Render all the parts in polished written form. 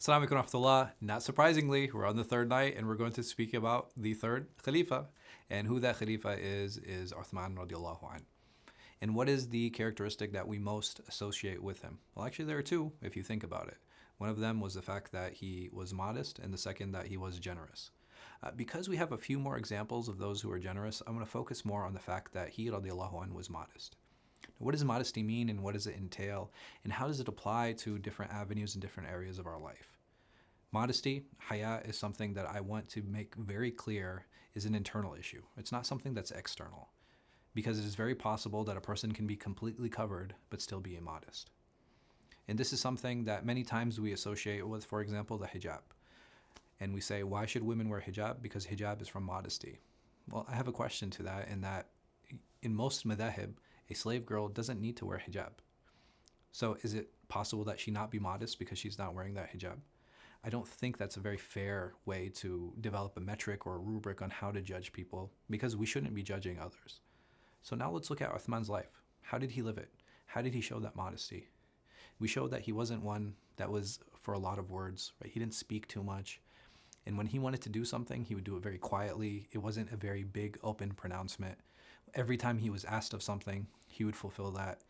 Assalamu alaikum warahmatullah. Not surprisingly, we're on the third night and we're going to speak about the third Khalifa. And who that Khalifa is Uthman radiallahu anh. And what is the characteristic that we most associate with him? Well, actually, there are two, if you think about it. One of them was the fact that he was modest, and the second that he was generous. Because we have a few more examples of those who are generous, I'm going to focus more on the fact that he radiallahu anh was modest. What does modesty mean, and what does it entail, and how does it apply to different avenues and different areas of our life? Modesty, haya, is something that I want to make very clear is an internal issue. It's not something that's external, because it is very possible that a person can be completely covered but still be immodest. And this is something that many times we associate with, for example, the hijab. And we say, why should women wear hijab? Because hijab is from modesty. Well, I have a question to that, in that in most madahib, a slave girl doesn't need to wear hijab. So is it possible that she not be modest because she's not wearing that hijab? I don't think that's a very fair way to develop a metric or a rubric on how to judge people, because we shouldn't be judging others. So now let's look at Uthman's life. How did he live it? How did he show that modesty? We show that he wasn't one that was for a lot of words, right? He didn't speak too much. And when he wanted to do something, he would do it very quietly. It wasn't a very big, open pronouncement. Every time he was asked of something, he would fulfill that.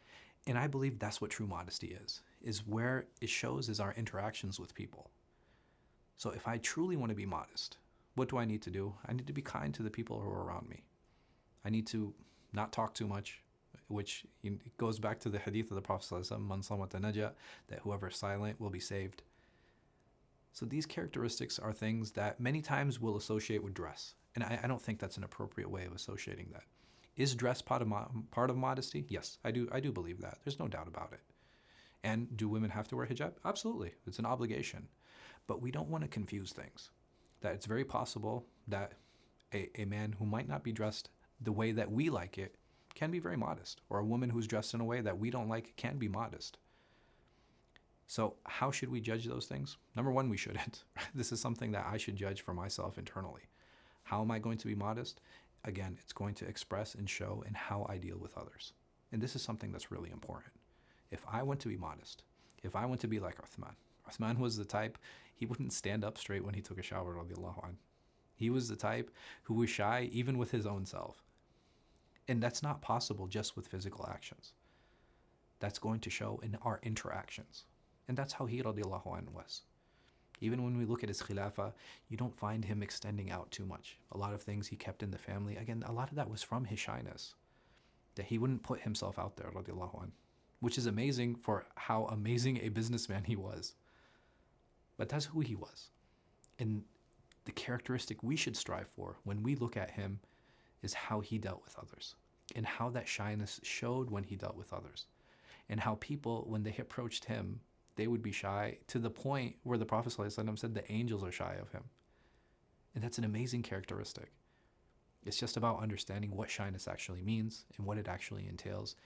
And I believe that's what true modesty is where it shows is our interactions with people. So if I truly want to be modest, what do I need to do? I need to be kind to the people who are around me. I need to not talk too much, which goes back to the hadith of the Prophet ﷺ, Man samata naja, that whoever is silent will be saved. So these characteristics are things that many times we'll associate with dress. And I don't think that's an appropriate way of associating that. Is dress part of modesty? Yes, I do believe that. There's no doubt about it. And do women have to wear hijab? Absolutely. It's an obligation. But we don't want to confuse things. That it's very possible that a man who might not be dressed the way that we like it can be very modest. Or a woman who's dressed in a way that we don't like can be modest. So how should we judge those things? Number one, we shouldn't. This is something that I should judge for myself internally. How am I going to be modest? Again, it's going to express and show in how I deal with others. And this is something that's really important. If I want to be modest, if I want to be like Uthman, Uthman was the type, he wouldn't stand up straight when he took a shower, radiallahu anh. He was the type who was shy even with his own self. And that's not possible just with physical actions. That's going to show in our interactions. And that's how he, radiallahu anh, was. Even when we look at his khilafah, you don't find him extending out too much. A lot of things he kept in the family. Again, a lot of that was from his shyness. That he wouldn't put himself out there, radiallahu anh. Which is amazing for how amazing a businessman he was. But that's who he was. And the characteristic we should strive for when we look at him is how he dealt with others. And how that shyness showed when he dealt with others. And how people, when they approached him, they would be shy to the point where the Prophet ﷺ said the angels are shy of him. And that's an amazing characteristic. It's just about understanding what shyness actually means and what it actually entails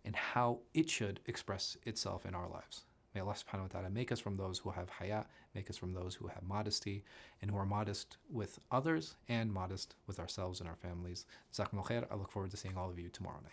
and how it should express itself in our lives. May Allah subhanahu wa ta'ala make us from those who have haya, make us from those who have modesty, and who are modest with others and modest with ourselves and our families. Jazakumullah khair. I look forward to seeing all of you tomorrow night.